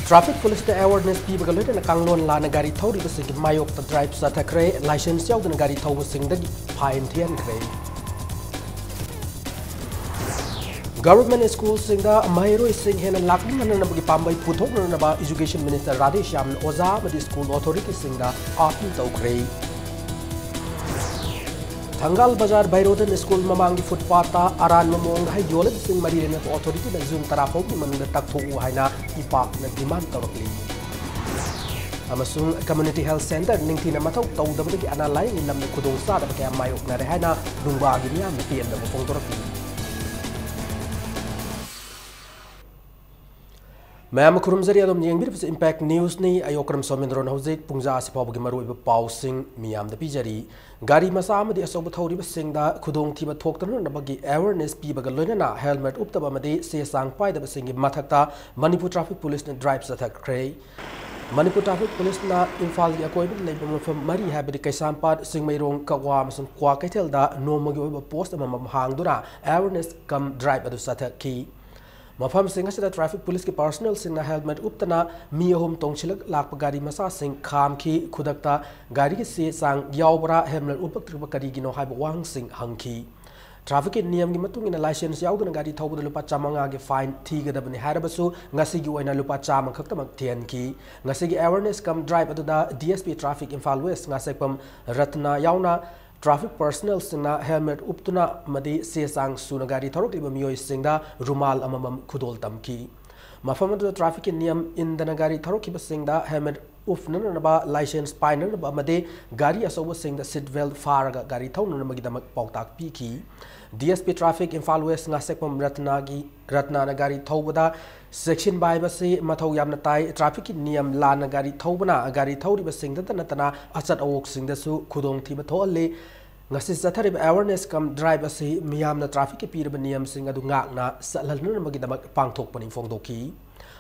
Traffic police the awareness people galore na kanglon la na gari thori ba sing mayok ta drive sa ta kre license yaw na gari thau sing da fine thian kre government school sing da mairo sing hena lakni na na bagi pambai puthok na ba education minister Radheshyam oza ba school authority sing da appeal tau kre Thangal Bazar Bairodan School Mamangi Footpath Aran Mamong Hai Yolet Sing Marine Authority the Zoom Tarafo Manunda Taktu Haina Ipak na demand Torokli Amasung Community Health Center Ningtina Matau Tau Dabaki Analai in Lam Kudong Sada Baka Mayok Narehana Rumba Ginia Mati and the Mofong Torokli Ma'am Kurumzari Adam Yangbir Impact News ni Ayokram Somindron Hosek Pungza Sipabagi Maru Pausing Miam the Pijari Gari Masama the Asobatori Singda Kudong Tiba Toktan Nabagi awareness Pibagaluna helmet Uptabamadi Se Sang Pai the Singi Matata Manipur Traffic Police drives attack Cray Manipur Traffic Police na Infal the Aquated Labor from Mari Habit Kaisampad Sing Mayrong Kawam and Kwakaitelda no Mogi post among Hangduna awareness come drive at the Sata key. Mafam sing asida traffic police ki personal sing na helmet uptana mi ahum tongchilak lakpa gari masa sing kham ki khudakta gari ki se sang yawbra helmet upak triba kari gino haiba wang sing hangki traffic niyam gi matung ina license yawduna gari thawbada lupa chamanga gi fine thigadabani harabasu ngasi gi oina lupa chama khaktamak thian ki ngasi gi awareness come drive aduda DSP traffic Infal West ngasepam ratna yawna Traffic personnel singna helmet uptuna madi se sang sunagari thorok liba miyoi singda rumal amamam khudol tamki mafamadu traffic niyam indanagari thorok kiba singda helmet ufnana ba license painer ba made gari asoba singda seat belt faraga gari thawna magidamak pautak piki DSP traffic Infal West ngasekpam ratna nagari thawbada section by basi mathau yamna tai traffic niyam la nagari thawbana gari thawri ba singda tanatana achat awok singda su khudong thiba tholle ngasi sathari awareness come drive asi miyamna traffic ki pirba niyam sing adu ngakna salhalna magidamak pangthok pani fongdoki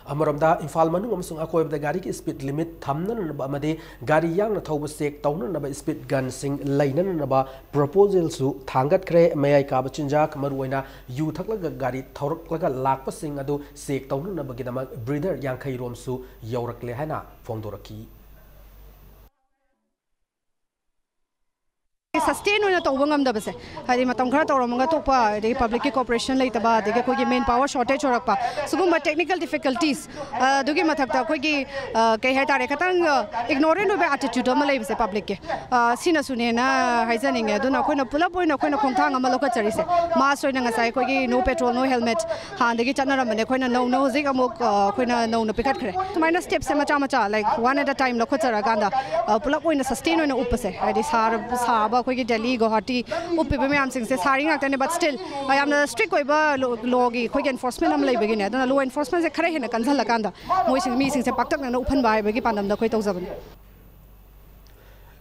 Amaramda Infal Manu amsung akoy da gari ki speed limit thamna na ba amade gari yang na thawba sek tawna na ba speed gun sing laina na ba proposal su thangat kre mayai ka ba chinja kamaruina yu thaklaga gari thawraklaga lakpa sing adu sek tawna na ba gidama breather yang khai rom su yaurakle haina fongdoraki sustain on the Tobangam Dabase. I am a Tonka Romanga Topa, the public corporation later, the main power shortage or so technical difficulties. Dugi Matata Kogi Kahata Rekatang ignorant of attitude of Malay the public. Sina Sunena, Hizaning, Duna Kona pull up in a Kona Kontanga Malokacharis, Master and Asai, no petrol, no helmet, and the Gitana and the Kona no Zigamok, Kona no Picatre. Minor steps Samachamacha, like one at a time, Lokota pull up in a sustain on Upase. I is Delhi, Guwahati, Upipam Sing says Haring, but still, I am a strict logi, quick enforcement. I'm living in law enforcement is a correct in a Kansalakanda, moisin meetings a patak and open by Begipandam the Quito.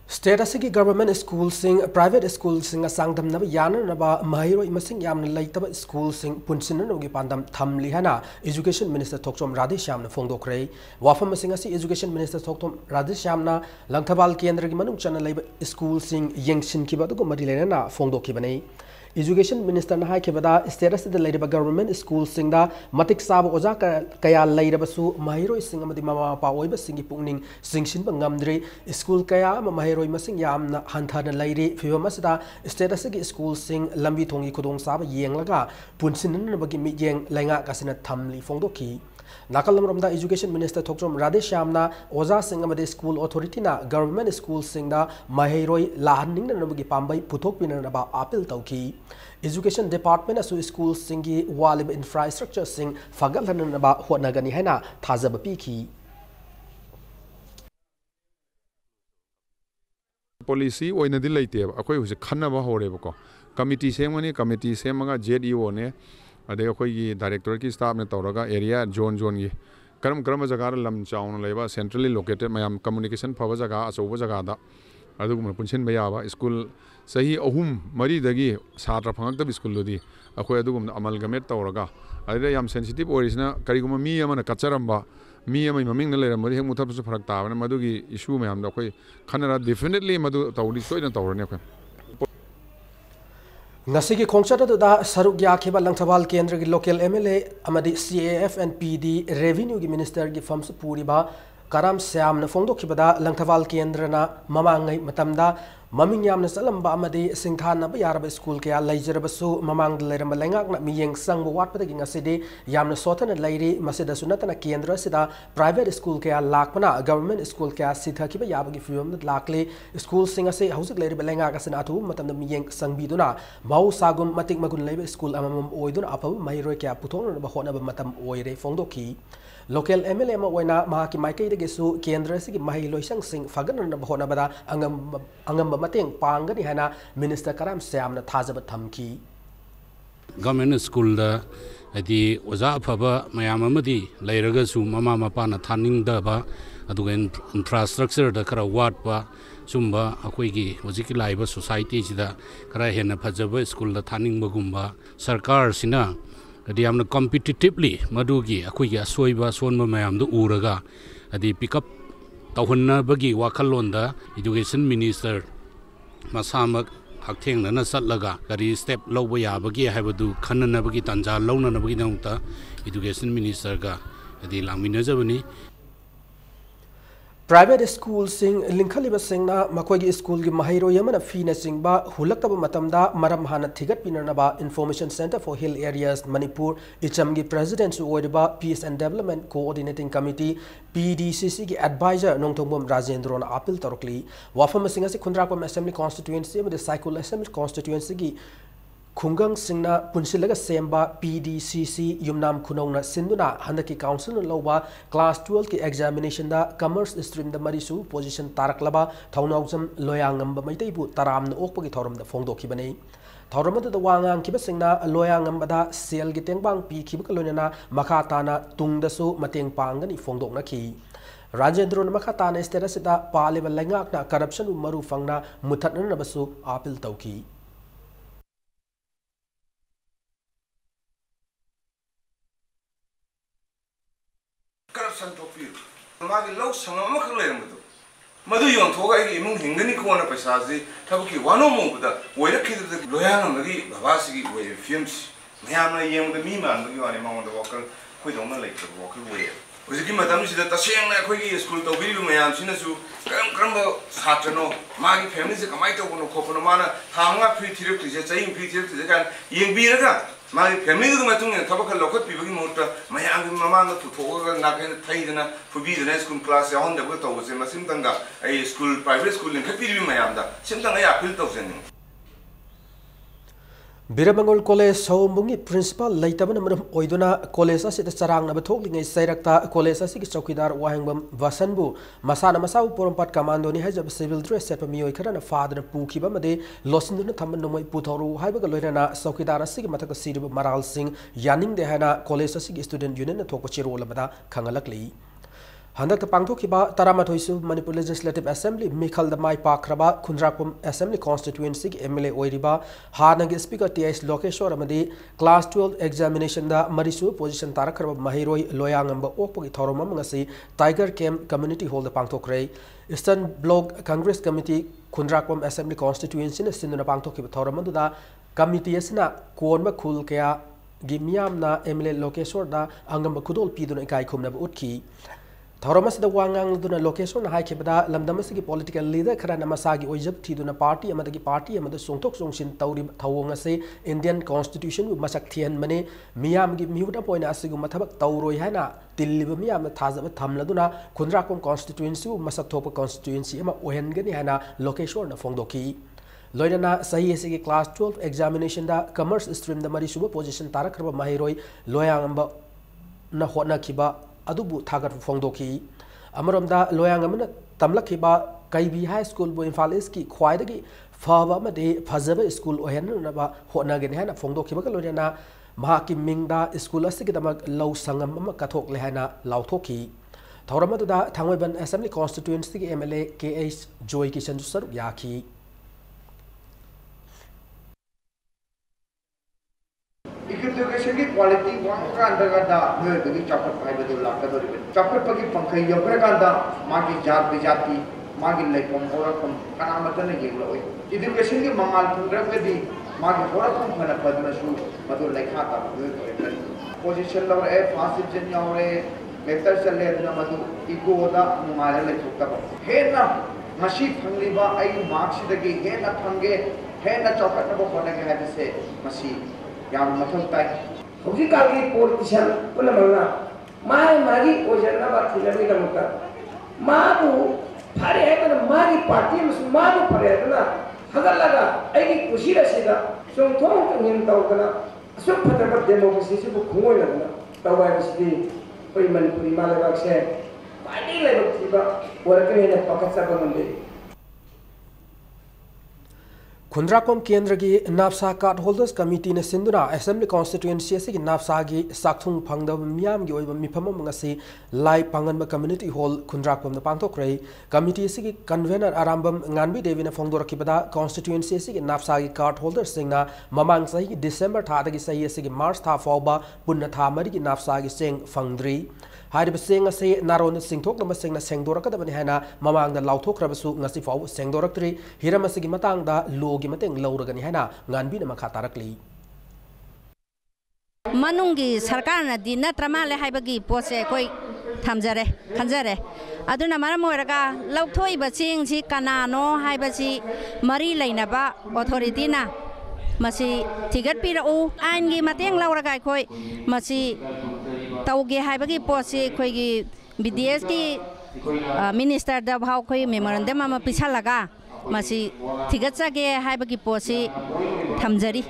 State asigi government school sing private school sing a sangdam na yana na ba mahiro imasing yam laitaba school sing punsin no gi pandam thamli hana education minister Thokchom Radheshyam na fongdokre wafam sing asi education minister Thokchom Radheshyam na langthabal kendra gi manung chana laiba school sing yengsin ki ba do mari lena na fongdokki banei Education Minister na haikibada status the later government school singda matik sab oja kaya lairabasu mahiro sing amadi mama pa oiba singi pungning singshin bangamdre school kaya mahiro masing yamna hanthana lairi fibamasda status gi school sing lambi thongi khudong sab yenglaga punsin na bagi mi yeng lenga kasina thamli fongdoki Nakalamramda Education Minister Thokchom Radheshyamna Oza Singamade School Authority na Government School Singda Mahiroi Lahaning na Nabagi Pambai Puthok Pinanaba Apil Tauki Education Department asu School Singi Walib Infrastructure Sing Fagal Hanaba Hotnagani Hena Tazabapiki Policy oina di laite akoi huse khanaba horebako committee semani committee semaga JDO ne ade akoi director ki staff ne tawraga area zone gi karam jaga lam chaun leba centrally located mayam communication phaba jaga achoba jaga da adugum punchen bayaba school sahi ahum mari dagi satra phangak da school lodi akoi adugum amalgamate tawraga ade yam sensitive orisna kariguma mi amana kacharamba mi amai maming na leram mari hemu thapsu pharak ta na madugi issue mayam da akoi khanara definitely madu tawri soina tawrane akoi ngasi khongchat da saruk yakhiba langthawal kendra gi local MLA amadi CAF and PD revenue gi minister gi fams puri ba karam syam na phongdok khibada langthawal kendra na mamangai matamda maming yamna salamba amadi singthana ba yaraba school kya laijarabasu mamang leramba lengak na miyeng sang wat pada gi ngasidi yamna sothana lairi masida sunatana kendra sida private school kya lakpana government school kya sitha khiba yabagi fium na lakle school singa se hausik lairi lengak asina atu matamda miyeng sang biduna mau sagum matik magun laiba school amamam oiduna apabu mairoi kya puthong na ba hona ba matam oire phongdoki local MLA ma oina mahaki maikai de gesu kendra sigi mahi loisang sing fagan na bahona bada angam mateng pangani hana minister karam syam na thajaba thamki government school da adi oza phaba mayam amadi lairaga su mama mapa na thaning da ba aduga infrastructure da kara wat ba sumba akoi gi hojiki laiba society sida kara hena phajaba school da thaning bagumba sarkar sina adi amna competitively madugi akoi gi asoiba sonma mayam du uraga adi pick up tawhanna bagi wakalon da education minister masamak haktheng na satlaga kari step loba ya bagi haibadu khanna bagi tanja lawna bagi nangta education minister ga adi langmina jabani private school sing linkhaliba singna makoigi school gi mahiro yamana fina singba hulakaba matamda maram hana thigat pinarnaba information center for hill areas Manipur ichamgi president su oiba peace and development coordinating committee PDCC gi advisor nongthongbom rajendron appeal tarokli wafam singa se khundrakom assembly constituency and the cycle assembly constituency gi khungang singna punsilaga semba PDCC yumnam khunongna sinduna handaki council loba class 12 ki examination da commerce stream da marisu position taraklaba thaunaujam loyangam ba maitai bu taram na okpagi thoram da phongdokhi bane thoram da wangang kiba singna loyangam bada sel gi tengbang pi khiba loinana makha tana tungda su mateng pangani phongdokna khi Rajendron makha tana status da paliba lengak na corruption maru fangna muthatna na basu appeal tauki corruption topi magi low sangam ma khale madu madu yon thoga gi imung hingani ko na paisa ji thabuki wano mo buda oira khid loyang ngari babasi gi we films mayam na yem da mi man gi wani ma wanda wakal khoi dong na lai ko wakal we ojiki matam si da taseng na khoi gi school to bi mayam sina su kram ba satrano magi family se kamai to no ko no mana thanga free thiruk ti je chai free thiruk ti kan yeng bi ra मागी family दु मतुंग थबक लोखत पिबगी मोटा मयांग ममांग थुथोगा नाकेन थैदना फुबीदना school class याहन दबो तोसे मसिम तंगा ए school private school लिंक पिबी मयांदा सिम तंगा या अपील तोसेन Birabangol College Sombungi principal Laitabana Oiduna College Asit Sarang Nabathogling Sairakta College Asik Chokidar Wahangbam Vasanbu Masana Masau Porompat Commando ni Hajab civil dress set Mio Karana father Pukiba Made Losinduna Tamanamai Putoru Hibagaloina Sokidar Asik Mataka Sidu Maral Singh Yaning Dehana College Asik Student Union Tokochiro Labada Kangalakli Handak Pangtokiba Taramatoisu Manipur Legislative Assembly Mikhal the Mai Pakraba Kundrakum Assembly Constituency MLA Oiriba Hanagi Speaker TS Lokeshwar Amadi Class 12 Examination da Marisu Position Tarakaraba Mahiroi Loyangamba Opogi Thoromamangasi Tiger Camp Community Hall the Pangtokre Eastern Bloc Congress Committee Kundrakum Assembly Constituency Sinuna Pangtokiba Thoromanduda Committee Asina Kuonba Kul Kea Gimiamna MLA Lokeshwar da Angamba Kudol Piduna Kai Kumnab Utki Thomas the Wangang Duna location high kibada Lamdamasiki political leader Karana Masagi Ojab Tiduna party Amadaki party Amada Songtok Songshin Tauri Tawangase Indian Constitution with Masaktian Mane Miam give Muda Point Asigumatabak Tauro Hana Tiliba Miam Tazab Tamladuna Kundrakom constituency Masatopa constituency Emma Ohengani Hana location of Fongdoki Loidana Sahi class 12 examination da commerce stream the Marisuba position Tarakraba Mahiroi Loyangamba Nahona Kiba Adubu Tagar Fongdoki Amaramda Loyangamana Tamlakiba Kaibi High School Bo Infaliski Quaidagi Fava Made Fazava School Ohenaba Honagan Hana Fongdoki Bakalona Mahaki Mingda School Asigama Low Sangam Katok Lehana Lautoki Tauramada Tangwaban Assembly Constituency MLA KH Joy Kishan Sar Yaki Education की quality वहाँ का अंदर का दा मैं बगी चौपट पाई बदल लाकर दो रिबन चौपट पकी पंखे योग्य का दा माँ की जात बिजाती माँ की लाइफ हम और कम कनामत नहीं ये लोग education की मंगाल पूरा कर दी मागे होरकम फना फदनसु मदु लेखा ता मदु पोजीशन लवर ए फर्स्ट डिवीजन यावरे बेहतर चले अदना मदु इगोदा नुमारे लेथोक्ता हेना मशी फंगलिबा आई मार्क्स दगी हेना फंगे हेना चौकटबो होनेगे हैबसे मशी याम मथल ताई होगी कागी पॉलिटिशियन पुलमना माय मागी ओजरना बात थिलमी दमुका माबू फारे है ना मागी पार्टी में माबू फारे है ना हगर लगा ऐगी खुशी रसीदा सुन थों कहीं तौकना सुन फतरबत डेमोक्रेसी से घुमोय लगना तवाय बसदी कोई मणिपुरी माले बाक्से पार्टी लेवल थीबा वर्कने ने पकचा बनले खुंद्राकोम केंद्र की नापसा कार्ड होल्डर्स कमिटी ने सिंधुना असेंबली कॉन्स्टिट्यूएंसी से नापसा की साखथुंग फंगदब मियाम की ओइब मिफम मंगसी लाई पंगन कम्युनिटी हॉल खुंद्राकोम पांथोक्रे कमिटी से कन्वेनर आरामबम गानबी देवी ने फोंदोरखिबदा कॉन्स्टिट्यूएंसी से नापसा की कार्ड होल्डर्स सिंगना ममांग सही दिसंबर थादगी सही से मार्च था फाउबा पुन्ना था मरी की नापसा की सेंग फंगद्री हारिब सेंग से नारोन सिंथोकनम सेंगना सेंगदोरकदबनि हैना ममांगदा लाउथोख्रबसु ngasi फाउ सेंगदोरक्तरी हिरम असगी मतंगदा लोगी मतंग लौरगनि हैना गानबीना मखा तारकली मनुंगी सरकार नदी नत्र माले हाइबगी पोसे कोई थमजरे खंजरे अदुना मरम ओरगा लौथोइबा चिंगसी कनानो हाइबसी मरी लैनबा अथॉरिटीना मसी थिगत पिरउ आइनगी मतंग लौरगा कोई मसी तौगे हाइबगी पोसे कोईगी बीडीएस की मिनिस्टर द भाव कोई मेमोरेंडम अमा पिछलगा मसी थिगत सगे हाइबगी पोसे थमजरी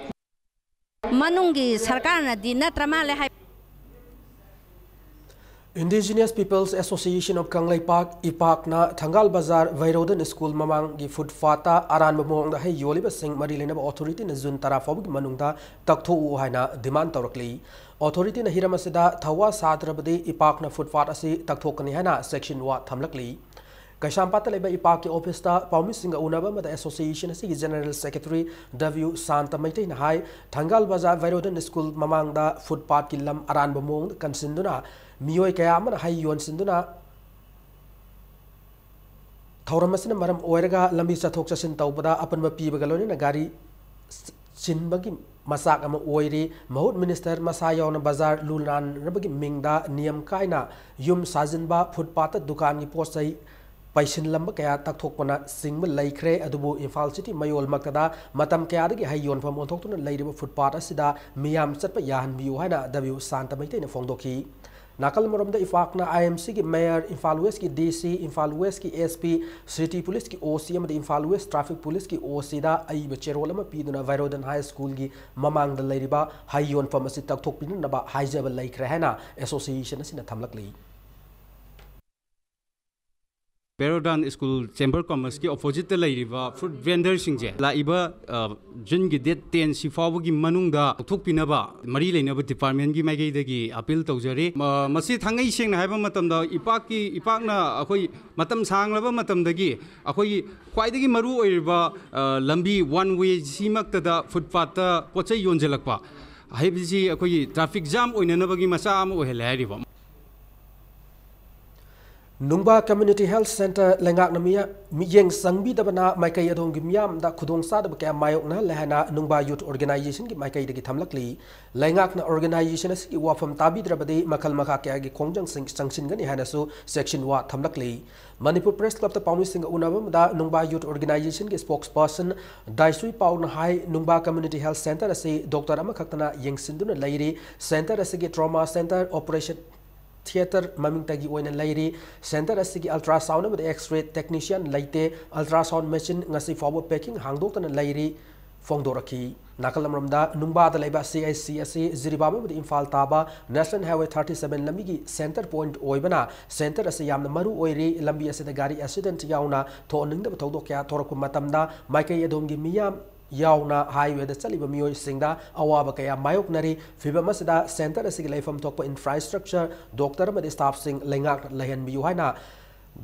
मनुंगी सरकार नदी नत्र माले high Indigenous Peoples Association of Kanglei Park IPAC-na Thangal Bazar Vairodan School Mamang gi footfata aran bamong da hai yoliba sing mari lena authority na jun tara fob manungda taktho u haina demand tawrakli authority na hiramasida thawa satrabadi IPAC-na footfat asi takthokani haina section 1 thamlakli Kaishampata leba IPAC ki office ta Paumi Singa unaba mada association asi general secretary W Santa Maitai na hai Thangal Bazar Vairodan School Mamang da footpath ki lam aran bamong kansinduna मियोय कया मन high योन सिंधुना थौरमसिन मरम ओयरगा लंबी चथोक चसिन तौबदा अपनबा पीबगा लोनिना गाड़ी चिनबगी मसाक अमा ओयरी महूत minister मसा यौन बाजार लुनान रबगी मिंगदा नियम कायना युम साजिनबा फुटपाथ दुकान की पोसै पैसिन लंब कया तकथोकपना सिंग लैख्रे अदुबु इम्फाल सिटी मयोल मक्तदा मतम कयादगी हाई योन फम ओंथोक्तुना लैरिबा फुटपाथ असिदा मियाम चटपा याहनबियु हाइना W Santa Maitai ने फोंदोखी नाकल मरमदा इफाकना IMC की मेयर इम्फाल वेस्ट की DC इम्फाल वेस्ट की SP सिटी पुलिस की OC अमदी इम्फाल वेस्ट ट्रैफिक पुलिस की OC दा अईब चेरोल अमा पीदुना वैरोडन हाई स्कूल की ममांग दा लैरिबा हाई योन फम असि तकथोकपिनबा हाइजब लैख्रे हैना एसोसिएशन असि थमलकली Perodan School Chamber Commerce की opposite लाइरिबा fruit vendor सिंजे लाइबा जुन की date 10 सिफावगी मनुंगदा थुकपिनबा मरी लेनबा डिपार्टमेंट की माइगैदगी अपील तौजरी मसी थांगै सेंगना हाइबा मतमदा इपाकना अखोई मतम सांगलबा मतमदगी अखोई ख्वाइदगी मरु ओइरिबा लंबी वन वे सिमक्तदा फुटपाथ पोचै योनजलकपा हाइबजी अखोई ट्रैफिक जाम ओइननबगी मसा अम ओहेले हाइरिबा Nungba Community Health Center lengak namia miyeng sangbi dabana maikai adong gi miam da khudong sa da ka mayok na lehana Nungba Youth Organization gi maikai da gi thamlakli lengak na organization as ki wafam tabi drabadi makal makha kya gi khongjang sangsin gani hana su section 1 thamlakli Manipur Press Club ta Paumi Singh unabam da Nungba Youth Organization gi spokesperson Daisui Paun hai Nungba Community Health Center ase Dr. Amakhaktana yengsinduna lairi center ase gi trauma center operation theater maming tagi oina lairi center asigi ultrasound with x-ray technician laite ultrasound machine ngasi forward packing hangdoktana lairi fongdoraki nakalamramda Nungba da laiba CIC asi ziribama with Imphal taba National Highway 37 lamigi center point oibana center asi yamna maru oiri lambi asida gari accident yauna thoningda thodokya thoraku matamda maikai adongi miyam yauna highway da chaliba miyoy singda awaba kaya mayok nari fibamasida center asigi laifam thokpa infrastructure doctor amadi staff sing lengak lahan biyu haina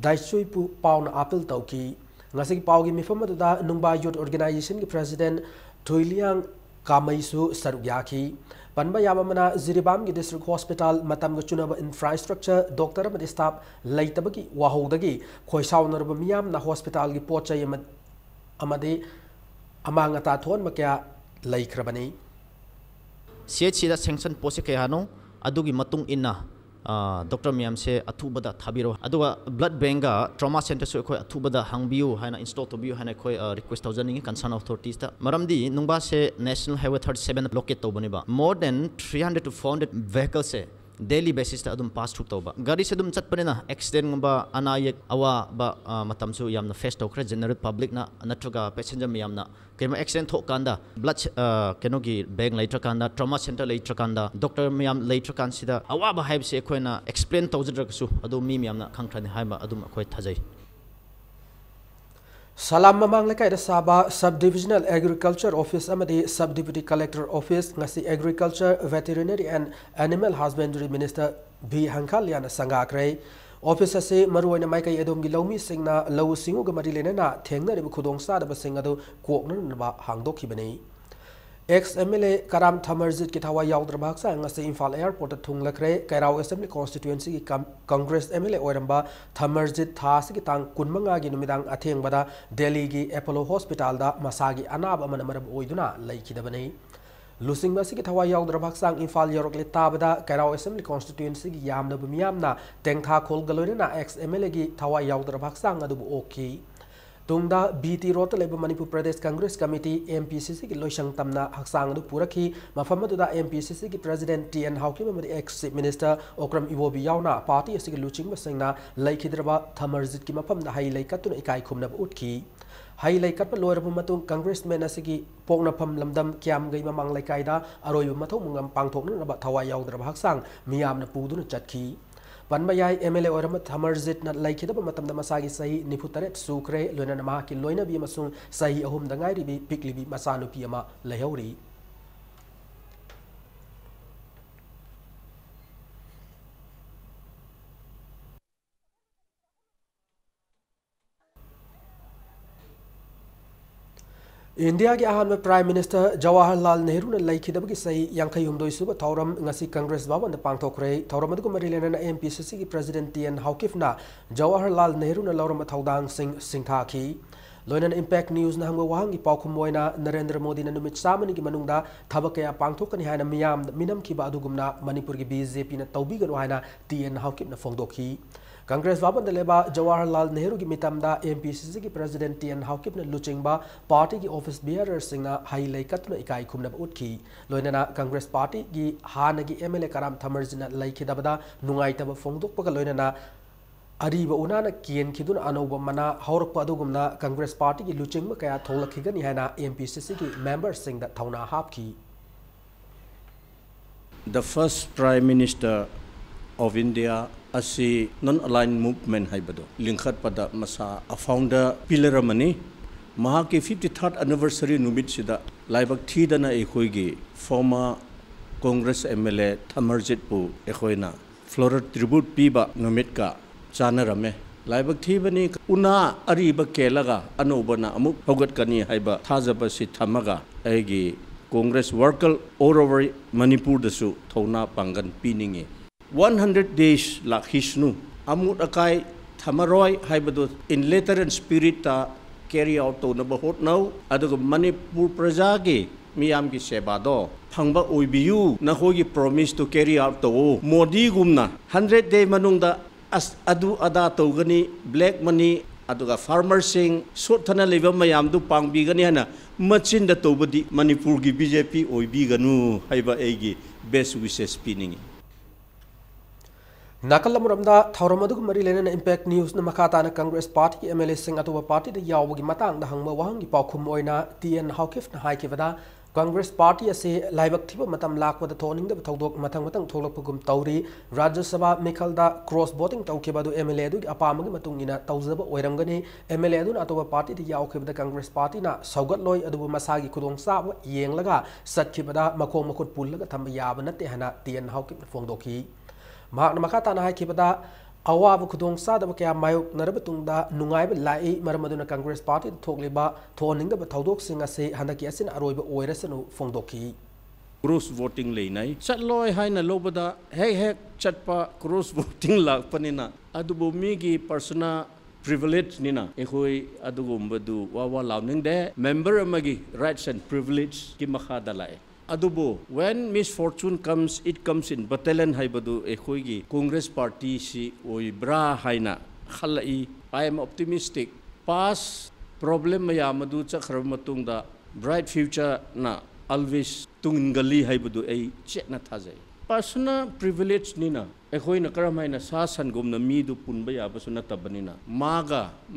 daisui pu pauna apil tauki ngasigi paugi mifam da Nungba Youth Organization ki president Thoiliang Kamaisu sarugyaki panba yamamana Ziribam ki district hospital matam ga chunaba infrastructure doctor amadi staff laitabagi wahodagi khoisaunarba miyam na hospital ki pochai amadi amang ata thon makya ꯂꯩꯈ꯭ꯔꯕꯅꯤ CHC sanction post ke hano adugi matung inna doctor miyam se athubada thabiro aduga blood bank ga trauma center so khoi athubada hangbiu haina install to biu haina khoi request thousand concern authorities ta maramdi nungba se national highway 37 blockade to bani ba more than 300 to 400 vehicles se daily basis ta adum pass through toba gari se dum chatpanena accident ngba anayek awa ba matam su yamna face to khre general public na natraga passenger miyamna kema accident thok kanda blood keno gi bank later kanda trauma center later kanda doctor miyam later kan sida awa ba haib se khoina explain tawjadra su adu mi miyamna khangthani haiba adum khoi thajai Salam mamang lekai da saba subdivisional agriculture office amadi subdeputy collector office ngasi agriculture veterinary and animal husbandry minister B Hankalian sangakre office ase maruina maikai edom gi lawmi singna law singu ga mari lena thengna ri khudong sa da basing adu kokna ba hangdokhibani ex MLA Karam Thamarjit ki thawa yaudra bhaksa ngase Imphal airport thung lakre Kairao assembly constituency ki Congress MLA oiramba Thamarjit thas ki tang kunmanga gi numidang atheng bada Delhi gi Apollo hospital da masagi anab amana marab oiduna laikidabani lusing basi ki thawa yaudra bhaksa Imphal yorokle tabada Kairao assembly constituency gi yamna bumiyamna tengtha khol galorina ex MLA gi thawa yaudra bhaksa adu okay Tungda BT Rota Labor Manipur Pradesh Congress Committee MPCC ki loisang tamna haksang du puraki mafamadu da MPCC ki President TN Haukim amadi ex Minister Okram Iwobi yauna party asigi luching basingna laikhidraba Thamarjit ki mafam da hai laikatuna ikai khumna utki hai laikat pa loirabu matung congressman asigi pokna pham lamdam kyam gai mamang laikai da aroibu mathau mungam pangthokna ba thawa yaudra haksang miyamna puduna chatki Panbayai MLA Orama Thamarjit na laikidaba matamda masagi sahi nifutaret sukre loina nama ki loina bi masung sahi ahum dangai ribi piklibi masanu piyama lahauri India ki ahan Prime Minister Jawaharlal Nehru na laikidabagi sahi yankai humdoi suba thauram ngasi Congress baban da pangthokre thauram adu marilena na MPCC ki President TN Haukim na Jawaharlal Nehru na lauram thaudang singtha ki loina impact news na hangwa wahang gi paukhum moina Narendra Modi na numit samani gi manungda thabakaya pangthokani haina miyam minam ki ba adugumna Manipur gi BJP na tawbi ganu haina TN Haukim na phongdokhi Congress Baban Deleba Jawaharlal Nehru ki mitamda MPCC ki President TN Haukim na luchingba party ki office bearer singna hai laikatna ikai khumna utki loinana Congress party ki hana ki MLA Karam Thamarjina laikidabada nungaitaba phongdokpaga loinana ariba unana kien khiduna anoba mana haurakpa adugumna Congress party ki luchingba kaya tholakhigani haina MPCC ki members singda thauna hapki The first Prime Minister of India asi non-aligned movement haibado linkhat pada masa a founder pillar amani maha ke 53rd anniversary numit sida laibak thidana ekhoi former Congress MLA Thamarjit pu ekhoina floral tribute piba numit ka chanarame laibak thibani una ariba kelaga anobana amuk hogat kani haiba thajaba si thamaga aigi Congress worker all over Manipur dasu thona pangan piningi 100 days like Hishnu amut akai thamaroi haibadu in letter and spirit ta carry out to na bahot now adugo Manipur praja gi miyam gi seba do phangba oibiu na hogi promise to carry out to Modi gumna 100 day manungda as adu ada to gani black money aduga farmer sing sothana leba mayam du pangbi gani hana machin da to badi Manipur gi BJP oibi ganu haiba egi best wishes piningi Nakalamuranda Thauramadu Marilena Impact News na Makata Congress Party MLA Sing Atuba Party the Yawagi Matang the Hangma Wahangi Paukum Oina TN Haukif na Haikivada Congress Party as a Libak Tiba Matam Lak with the toning the Togdok Matang Tolapugum Tauri Rajya Sabha Mikalda cross voting Taukibadu MLA Apamagi Matungina Tauzaba Oirangani MLA Atuba Party the Yaukib the Congress Party na Saugat Loy Adu Masagi Kudong Sa Yang Laga Satkibada Makom Makut Pulaga Tambayabana Tehana TN Haukip Fondoki Mahakna makata na haikibada awabu kudong sadaba kaya mayok narabatungda nungaiba lai maramaduna Congress Party thokliba thoninga ba thaudok singa se handaki asin aroiba oirasanu phongdoki cross voting leinai chatloi haina lobada hek chatpa cross voting lakpanina adubu mi gi persona privilege nina ekhoi adugumbadu wa launing de member amagi rights and privilege ki makha dalai adubo when misfortune comes it comes in battalion haibadu ekhoi gi congress party si oibra haina khalai I am optimistic past problem mayamadu chakhra matungda bright future na always tungali haibadu ei chena thajai personal privilege nina ekhoi na karamaina sa sangumna mi du punba yabasu na tabanina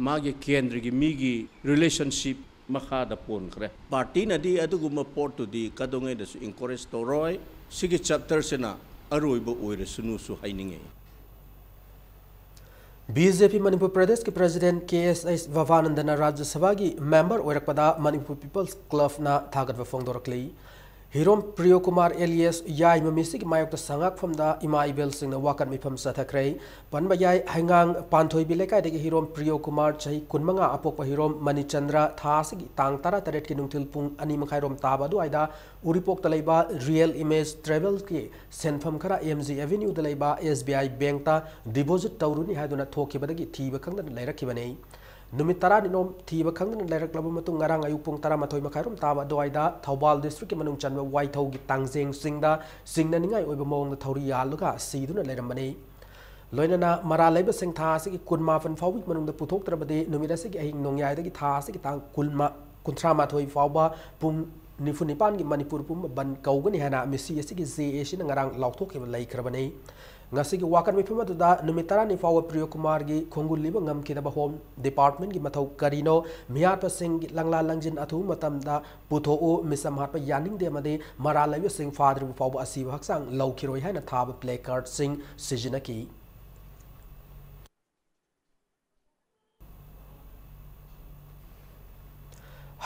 magi kendri gi migi relationship makha da pon kre party na di aduguma port to di kadongai da su encourage to roy sigi chapter sena aroibo oire sunu su haininge BJP Manipur Pradesh के President KSS Vavanandana Rajya Sabha की member ओरकपदा Manipur People's Club ना थागत वफोंगदोरकली हिरोम प्रियो Kumar alias याई ममिसी की मायोक संगक फमदा इमा इबेल सिंह वाकन मिफम सथखरे पनब याई हंगांग पांथोई बिलेकाय देगी हिरोम प्रियो कुमार चही कुनमंगा अपोक हिरोम मणिचंद्र थासगी तांग तारा तरेट की नुंगथिल पुंग अनि मखाइरोम ताबा दुआइदा उरिपोक तलैबा रियल इमेज ट्रेवल के सेनफम खरा MG एवेन्यू दलैबा SBI बैंक ता डिपोजिट तौरुनी हादुना थोखिबदगी थीब खंगदन लैरखिबने नुमित तरा निनोम थीब खंगदन लैरक्लब मतुंग ngarang ayu pung tara mathoi makhairom taba doida Thobal district ki manung chanwa waithau gi tangjeng singda singna ningai oiba mong da thori yaluga siduna leirambani loinana mara leiba sing tha si kunma fan fawi manung da puthok trabade numida si ahing nongyai da gi tha si tang kulma kunthra mathoi fawba pum nifunipan gi Manipur pum ban kaugani hana misi si gi JA si ngarang lauthok ki lai krabani ngasi gi wakan mi phuma da numitara ni fawa Priyo Kumar gi khongul liba ngam ki da home department gi mathau karino miyar pa sing langla langjin athu matam da putho o misam hat pa yaning de made mara lai sing father bu fawa asi haksang laukhiroi haina thab play card sing sijina ki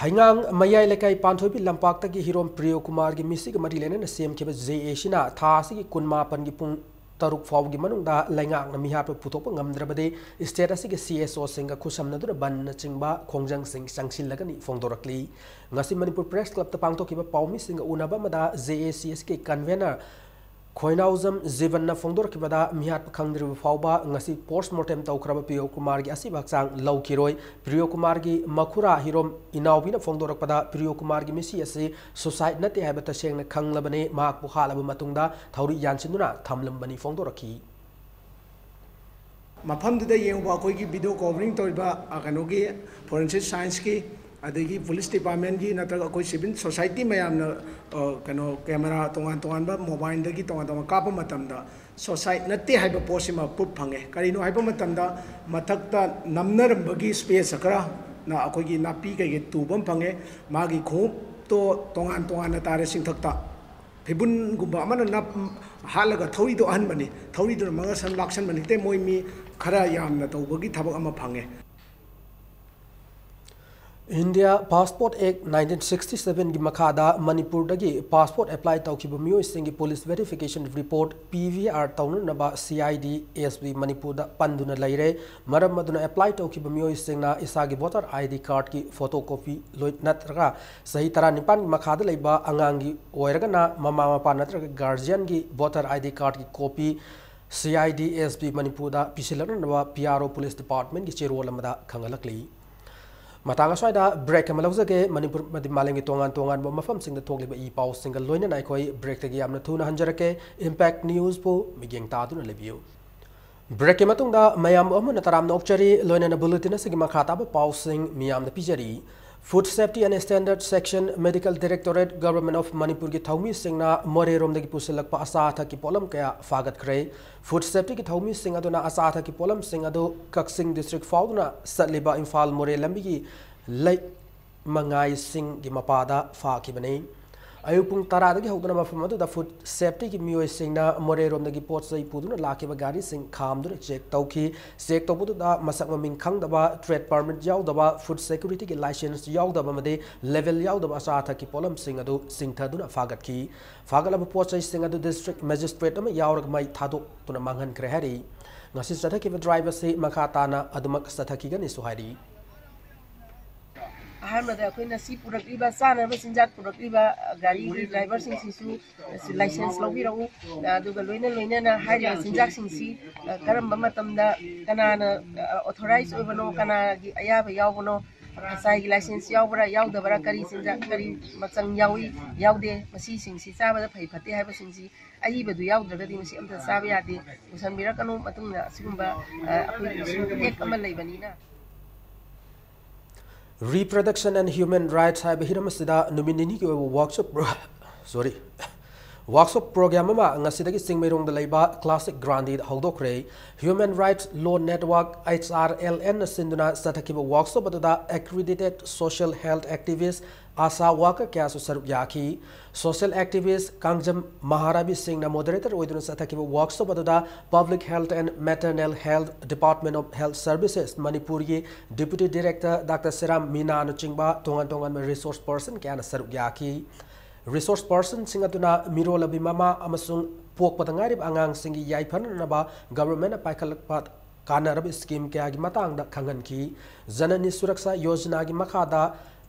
Hangang mayai lekai panthoi bi lampak ta gi hirom Priyo Kumar gi misi gi mari lena na sem ke ba JA sina tha si gi kunma pan gi pung taruk faw gi manung da laingak na miha pe puthok pa ngamdrabade state asi gi CSO singa khusam na du ban na chingba khongjang sing sangsil lagani fongdorakli ngasi Manipur Press Club ta pangtho ki ba pawmi singa unaba mada JACS ke convener Khoinauzam Jivan na fongdor ki bada mihat khangdri fawba ngasi post mortem tawkraba Priyo Kumar gi asi baksang laukiroi Priyo Kumar gi makhura hirom inawbi na fongdorak pada Priyo Kumar gi misi asi society nate haiba ta seng na khanglabane mak bu halaba matungda thauri yansinduna thamlambani fongdorakhi mafamduda yengwa koi gi video covering toiba akanogi forensic science ki adagi police department gi natraga koi civil society mayam na kano camera tongan ba mobile dagi tongan kapa matamda society nate haiba posima pup phange karino haiba matamda mathakta namnarambagi space akara na akoi gi napi kai tubam phange magi khop to tongan na tare singthakta phibun gumba amana nap halaga thori do anbani thori do manga san laksan bani te moi mi khara yamna tawbagi thabak ama phange India Passport Act 1967 gi makhada Manipur dagi passport apply tawkhiba miyoi singi police verification report PVR tawnu naba CID ASB Manipur da panduna laire maram maduna apply tawkhiba miyoi singna isagi voter ID card ki photocopy loit natraga sahi tara nipan makhada leiba angangi oiraga na mama mapa natraga guardian gi voter ID card ki copy CID ASB Manipur da pisilana naba PRO police department gi chero lamada khangalakli matanga soida break amalawzage Manipur madi malengi tongan bo mafam singda thogliba I paw single loina nai khoi break tagi amna thuna hanjarake impact news po migeng ta duna lebiu break matungda mayam amuna taram nokchari loina na bulletin asigi makhata ba paw sing miyam da pijari Food Safety and Standard Section Medical Directorate Government of Manipur ki thaumi singna more rom dagi pusilakpa asa tha ki polam kaya fagat khre Food Safety ki thaumi sing aduna asa tha ki polam sing adu Kaksing District fauna satliba Imphal more lambi ki lai mangai sing gi mapada fa ki bane ayupung tara dagi hoduna mafam adu da Food Safety ki miyoi singna more rom dagi pot sai puduna lakiba gari sing kham du check tawki check tawbudu da masak maming khang daba trade permit yaw daba food security ki license yaw daba made level yaw daba asa tha ki polam sing adu singthaduna fagat ki fagalaba pot sai sing adu district magistrate ama yawrag mai thadu tuna manghan kre hari ngasi sathaki driver se makhatana adumak sathaki gani suhari Ahmad अखोइना सी पुरक्लिबा चानब चिंजाक पुरक्लिबा गाड़ी driver सिंसिसु licence लौबिरउ अदुगा लोइना लोइना हाइरा चिंजाक सिंसी करम मतमदा कनाना authorise ओइबनो कनागी अयाबा यावबनो साइगी licence यावबरा यावदबरा करी चिंजाक करी मचंग यावी यावदे मसी सिंसी चाबदा फै फते हाइबा सिंसी अयिबदु यावद्रगदी मसी अमता चाबा यादे मुसनबिरकनो मतुंगना सिगुंबा अखोइ एक अमा लैबनिना Reproduction and Human Rights hai hiram sida numinini ki workshop program ma ngasidagi singmeirong da leiba classic grandi hawdokre Human Rights Law Network HRLN sinduna satakiba workshop da accredited social health activists asa worker kya su sarup yaki social activist Kangjam Maharabi Singh na moderator oiduna satakiba workshop da Public Health and Maternal Health Department of Health Services Manipuri Deputy Director Dr. Seram Mina no chingba tongan resource person kya na sarup yaki resource person singatuna mirolabi mama amasung pok patangarib angang singi yaifanaba government paikhalakpat kanarab scheme kya gi matang da khangan ki janani suraksha yojana gi makhada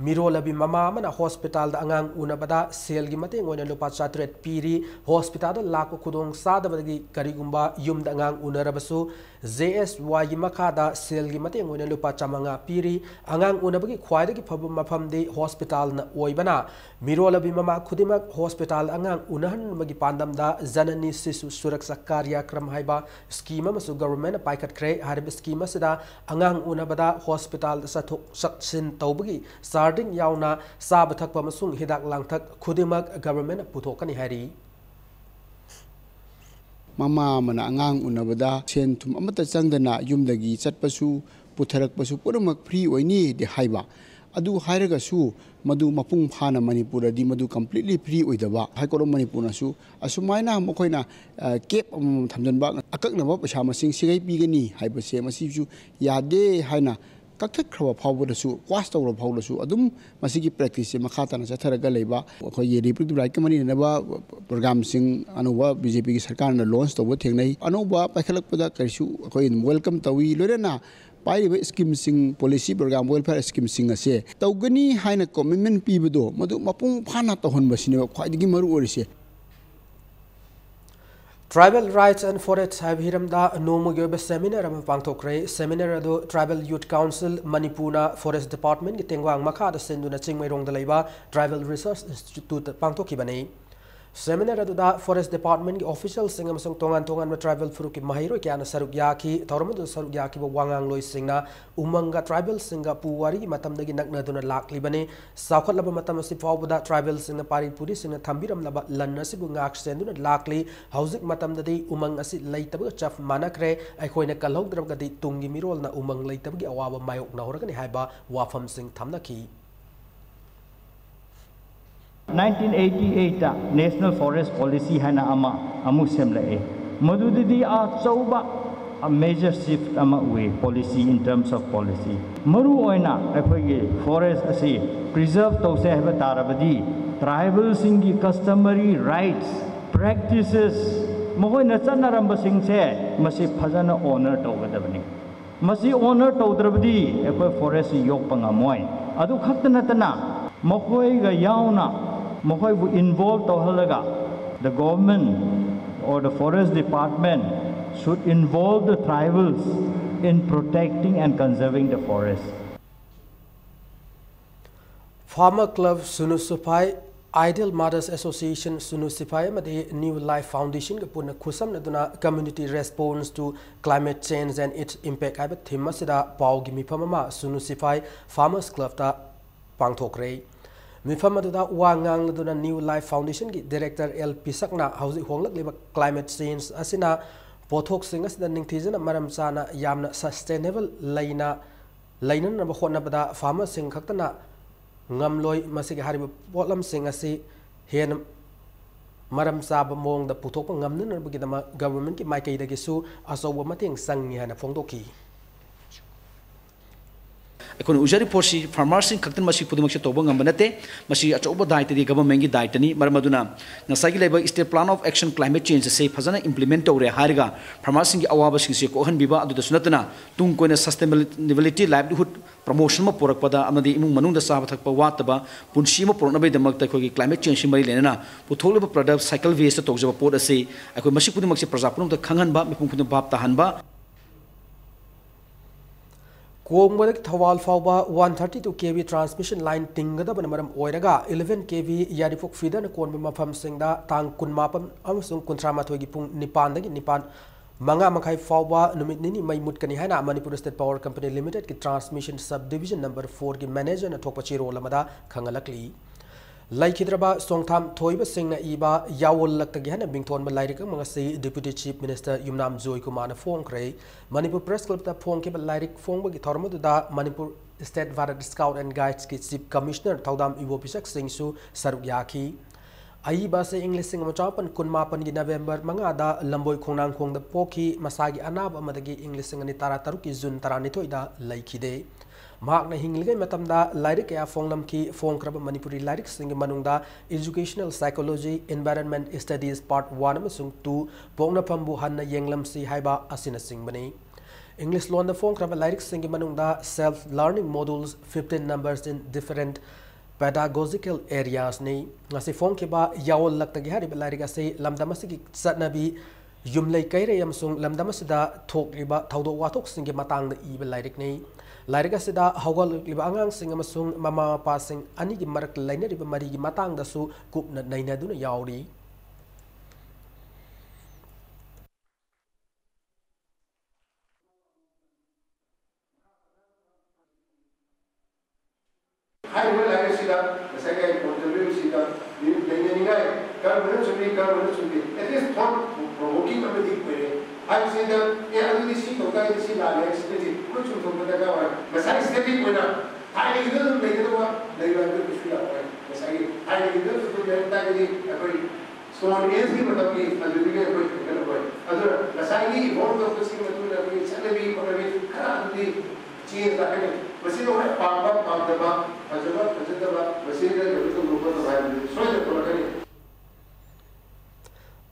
mirolabi mama amana hospital da angang unabada sel gi mate ngoina lupa chatret piri hospital da lako khudong sadabagi karigumba yum da angang unarabasu JSY gi makhada sel gi mate ngoina lupa chamanga piri angang unabagi khwaidagi phabum mafamdi hospital na oibana mirolabi mama khudimak hospital angang unahan magi pandam da janani sisu suraksha karyakram haiba scheme amasu government paikat kre harib scheme asida angang unabada hospital sathok saksin tawbagi sarding yauna sab thakpa masung hidak langthak khudimak government puthokani hari mama mana angang unabada sen thum amata changdana yumdagi chatpasu putharakpasu purumak free oini de haiba adu hairaga su madu mapung phana Manipur di madu completely free oidaba haikoro Manipur na su asumaina mokoina kep thamjanba akaknaba paisa masing sigai pigani haiba se masi su yade haina kakthak khrawa phawbadasu kwas tawra phawlasu adum masigi practice se makhata na chatharaga leiba khoi ye reproductive right kamani naba program sing anuba BJP ki sarkar na launch tawba thengnai anuba paikhalakpada kaisu khoi welcome tawi lorena पाइब scheme सिंग policy programme welfare scheme सिंग असे तौगनी हाइना commitment पीबदो मदु मपुंग फाना तहन बसिने ख्वाइदगी मरु ओरिसे Tribal Rights and Forests have hiramda nomugi oba seminar am pangthokre seminar ado Tribal Youth Council Manipur Forest Department ki tengwang makha da senduna chingmairong da leiba Tribal Research Institute pangthoki bani seminar ado da Forest Department ki official sing amasung tongan tribal furu ki mahiro kyana saruk yaki thormadu saruk yaki bo wangang loi singna umanga tribal singa puwari matamdagi nakna duna lakli bani saukhat laba matam asi fawbuda tribal singa pari puri singa thambiram laba lanna sibu ngak senduna lakli hauzik matamdadi umang asi leitabu chaf manakre aikhoina kalhogdrabgadi tungi mirol na umang leitabgi awaba mayok na horagani haiba wafam sing thamnaki 1988 National Forest Policy hana ama amu semlae madudidi a chauba a major shift ama we policy in terms of policy maru oina akhoi forest ase preserve tause haba tarabadi tribal singi customary rights practices mohoina chanaramba singse masi phajana honor tawgadabani masi honor tawdrabadi akhoi forest yok pangamoi adu khaktana tana mohoi ga yauna mohoi bu involved tohalaga the government or the forest department should involve the tribals in protecting and conserving the forest. Farmer Club Sunusupai Ideal Mothers Association Sunusupai amadi New Life Foundation ka puna khusam naduna community response to climate change and its impact haiba theme asida pawgi mifamama Sunusupai Farmers Club ta pangthokre mifam aduda wangang laduna New Life Foundation ki director L Pisakna hausi honglak leba climate change asina pothok sing asida ningthijana maram chana yamna sustainable laina na khona bada farmer sing khaktana ngamloi masigi hariba potlam sing asi hen maram saba mong da puthok ngamna na bagi dama government ki maikai dagi su asowa mateng sangni hana phongdoki Ekon ujari porsi farmers in kakten masih pudu maksud tobong ambanate masih acoba daite di government gi daite ni marmaduna nasagi leba state plan of action climate change se phajana implement tore hariga farmers in gi awaba sing se ko han biba adu sunatna tung koina sustainability livelihood promotion ma porakpada amadi imung manungda sa thakpa wataba punshi ma pornabai damakta khoi climate change mari lena putholiba product cycle waste tokjaba pot ase akoi masi pudimak se prajapunum da khangan ba mipum khun bab tahan ba Kuomwadak Thawal Fauba 132 kV transmission line Tingada Maram Oiraga 11 kV Yarifok Fida Konba Mafam Singda Tang Kunmapam Amusung Kuntramato Gipung Nipandagi Nipan Manga Makai Fauba Numitini Maimut Kanihana Manipur State Power Company Limited ki Transmission Subdivision number 4 ki manager na Tokpachiro Lamada Kangalakli Laikhidraba Songtham Thoiba Singna Iba Yawol Laktagihana Bington Malairika Mangasi Deputy Chief Minister Yumnam Joy Kumana Fongkre Manipur Press Club ta Fongke Lairik Fongba ki Thormudu da Manipur State Varat Scout and Guides ki Chief Commissioner Thaudam Iwo Pisak Singsu Saruk Yaki Aiba se English sing machapan kunmapan gi November mangada lamboi khongnang khongda poki masagi anab amadagi English sing ani tara taruki June tarani thoida laikhide mahakna hingligai matamda lairik ya fonglam ki fongkraba Manipuri lairik sing manungda educational psychology environment studies part 1 amasung 2 pongna pambu hanna yenglam si haiba asina sing bani English lon da fongkraba lairik sing manungda self learning modules 15 numbers in different pedagogical areas ni ngasi fong ke ba yawol laktagi hari belariga se lamdamasi ki satnabi yumlei kaire yamsung lamdamasida thok riba thaudo wathok singe matang da i belairik ni lariga sida hawgal liba angang sing amasung mama pa sing ani gi marak laina riba mari gi matang da su kupna naina duna yawri Hai will like sida saya contribute sida dengan kalau sumbi at least thought provoking amadi pere hai sida ye adi si to kai si la le sida kuch to bada ga wa masai sida puna hai idu le idu wa le idu ku sila wa masai hai idu to le ta gi koi so is ki matlab ki adu ge koi kana koi adu masai gi board of the sim to le koi chale bi ko le khara adi चीज रखने वैसे तो है पापा पापदबा अजबा अजदबा वैसे के तो group तो भाई सोच तो लगे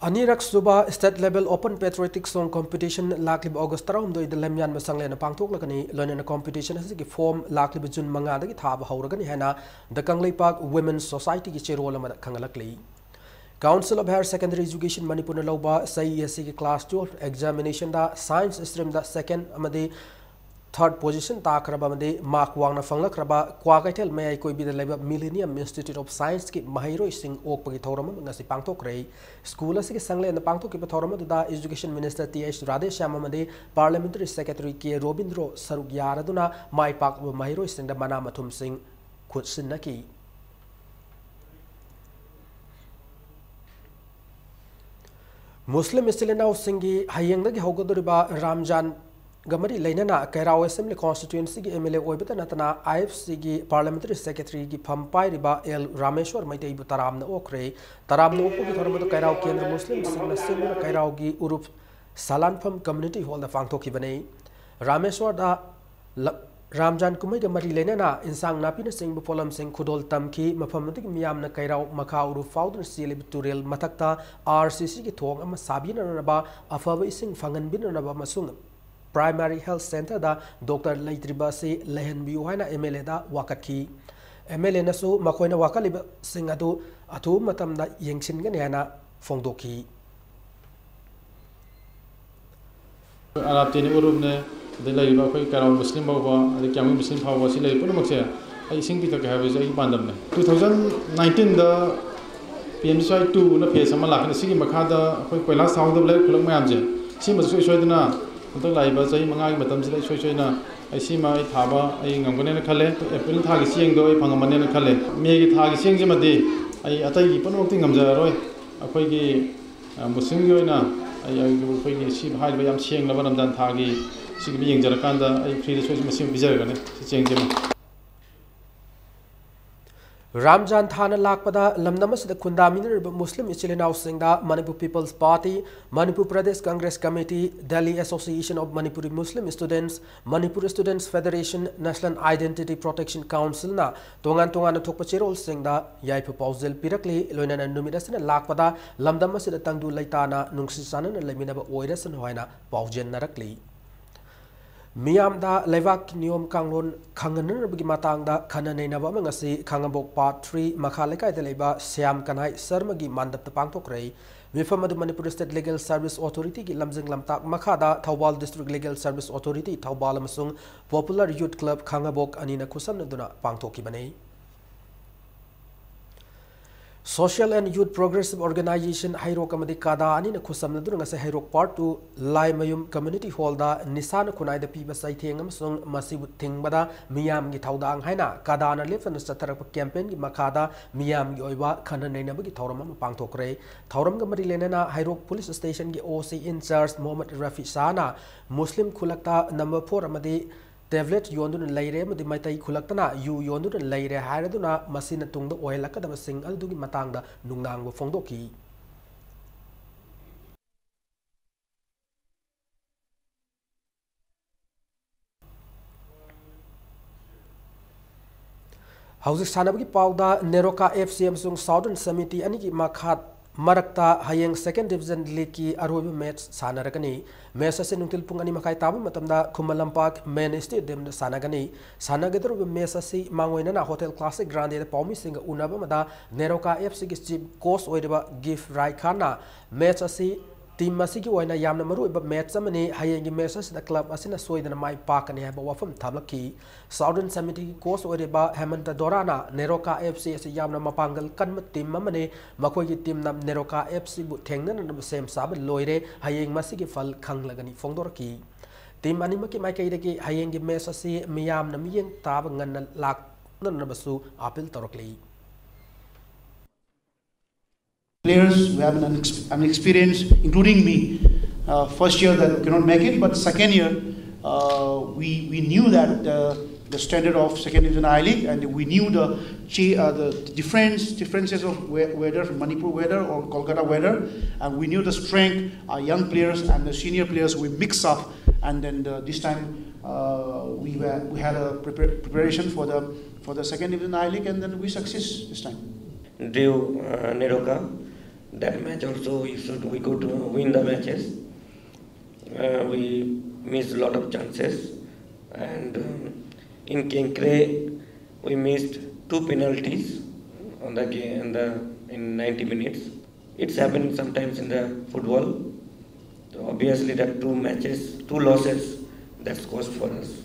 Anirak Suba State Level Open Patriotic Song Competition Laklib August Tarum do the Lemyan Masanglen Pangtok Lakani Learn competition has form Laklib Jun Mangada Tab Hauragani Hana the Kanglei Park Women's Society Chirola Kangalakli Council of Higher Secondary Education Manipur Loba SAESC Class 12 examination da science stream da second amade third position ta kraba made mark wangna fangla kraba kwa kaitel mai koi bi leba Millennium Institute of Science ki mahiro sing ok pagi thoram ngasi pangtok rei school asiki sangle na pangtok ki thoram da Education Minister TH Radhe Shyama made Parliamentary Secretary K Robindro saruk yaraduna mai pak mahiro sing da mana mathum sing khutsin naki Muslim Istilina Singi Hayang the Hogodoriba Ramjan Gamari Lainana Kairao Assembly Constituency MLA Oibata Natana IFC Parliamentary Secretary Pampai Riba El Rameshwar Maitei Taram Okre Taram no Pugit Kairao Kendra Muslim Singla Singla Kairao Gi Urup Salanpam Community Hall the Fangto Kibane Rameshwar da Ramjan Kumai Gamari Lainana Insang Napina Sing Bupolam Sing Kudol Tamki Mapamatic Miam na Kairao Macau Uru Fountain Silib Turel Matakta RCC ki Tong Ama Sabina Raba Afawa Sing Fangan Bin Raba Masung Primary Health Center da Dr. Laitriba se Lehen Biuhaina MLA da Wakaki MLA nasu Makoina Wakaliba Sing adu Atu Matam da Yengsin Ganiana Fongdoki Alaptini Urubne the Laiba Karo Muslim Baba the Kamu Muslim Power Sila Punamakse I sing Peter Havas I Pandam 2019 the PMSI 2 na face Malak and Sigi Makada Koila Sound of Lake Kulumamje Simas Shoydana the Laiba Zay Mangai Matam Shoyna I see my Taba I am going to Kale April Tagi seeing though Pangaman Kale make it Tagi seeing Jimadi I attack Panoting Amzaroi Akogi Muslim Yoina I will see high by am seeing Lavanam than Tagi being Jarakanda I feel the Muslim Bizarre change him. Ramjan Thana Lakpada Lamnamas the Kundaminor Muslim Ichilinau Singda Manipur People's Party Manipur Pradesh Congress Committee Delhi Association of Manipuri Muslim Students Manipur Students Federation National Identity Protection Council na Tongan Tongan Tokpachirol Singda Yaipu Pausel Pirakli Loinan and Numidasan Lakpada Lamdamas the Tandu Laitana Nungsisana Leminaba Oiras and Hoina Paujen Narakli Miyamda Levak Niom Kanglon Kanganer Bimatanga Kananeva Mangasi Kangabok Part 3 Makaleka Deleba Siam Kanai Sermagi Mandap the Pangtokray Mifamadu Manipur State Legal Service Authority Lamzing Lamtak Makada Taubal District Legal Service Authority Taubal Masung Popular Youth Club Kangabok Anina Kusam Duna Pangtoki Bane Social and Youth Progressive Organization Hairok Amadi Kada Anina Kusam Nadunga se Hairok Part 2 Lai Mayum Community Hall da Nisana Kunai the Piba Saitangam Sung Masibu Tingbada Miyam Gitaudang Haina Kadana Lift and Satarap campaign Makada Miyam Yoiwa Kananabagi Tauram Pangtokre Tauram Gamarilena Hairok Police Station Gi OC in charge Mohammed Rafi Sana Muslim Kulakta number 4 Amadi Tablet Yondun Laire Maitai Kulakana, you Yondun Laire Haraduna, Masina Tung the oil Lakadama Sing Aldugi Matanga, Nunang Fondoki. Houses Sanabaki Pauda, Neroka FCM Sung Southern Samiti, Aniki Makhat. Marakta Hayeng Second Division League Arobi match Sanaragani, Mesa Senuntil Pungani Makai Tabu Matamda, Kumalampak, Main Stadium Sanagani, Sanagator Mesa Si, Mangwena Hotel Classic Grande, the Pomising Unabamada, Neroka FC Chip Coast Oidaba, Give Raikana, Mesa Si, Team Masiki Waina Yamnamaru, but Metsamani, Hayeng Mesas, the club Asina Soid and my park and have a wafum Tablaki, Southern Samiti Coast Oidaba, Hamanta Dorana, Neroka FC as a Yamna Mapangal, Kanma Team Mamane, Makoyi Team Nam Neroka FC Butengan and the same Sabbath Loire, Hayeng Masiki Fal Kanglagani Fondorki. Team Animaki Makai, Hayeng Mesasi, Miam Namiyang Tabangan Lak Nanabasu, Apil Torokli. Players who have an experience, including me, first year that cannot make it, but second year we knew that the standard of second division I League, and we knew the differences of weather, Manipur weather or Kolkata weather, and we knew the strength. Our young players and the senior players we mix up, and then this time we had a preparation for the second division I League, and then we succeed this time. Drew Neroka. That match also we could win the matches. We missed a lot of chances, and in Kenkre we missed 2 penalties on the game in 90 minutes. It's happened sometimes in the football. So obviously that 2 losses, that's cost for us.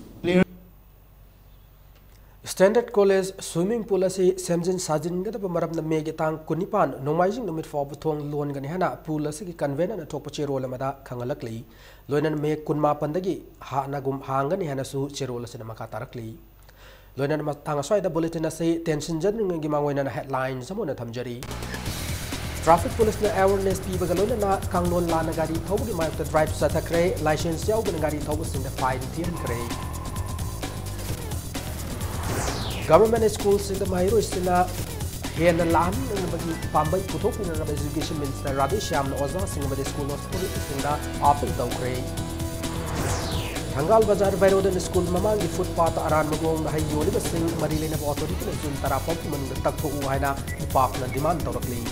Standard College Swimming Pool asi Samjin Sajin gada maram na mege tang kunipan nomaijing numit for butong loan gani hana pool asi ki convener na tok pache role mada khangalakli loinan me kunma pandagi ha nagum hangani hana su cherol asi na makatarakli loinan ma tang aswai da bulletin asi tension jan ngi mangwena na headlines samona thamjari Traffic Police na awareness piba galona na kanglon la na gari thobu gi mayok drive sathakre license yaw gani gari thobu sin da fine tiam kre Government schools in the Mahiro Sina here the land and the Pambai Putokin and Education Minister Radisham Oza sing the school of Sinda Apple Dogre. Hangal Bazar Vairodan School Mama, the footpath around Magong, the Hayoli sing Marilyn of Authority in Tarapoman, the Taku Uhaina, the partner demand directly.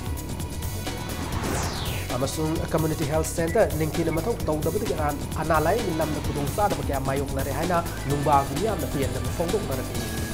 Amasung a community health center, Ninkin Mato, Tawdabigan, Analai, Lam the Kudung Sada, Mayok Narehana, Numba, the Pian, the Fongo Naraki.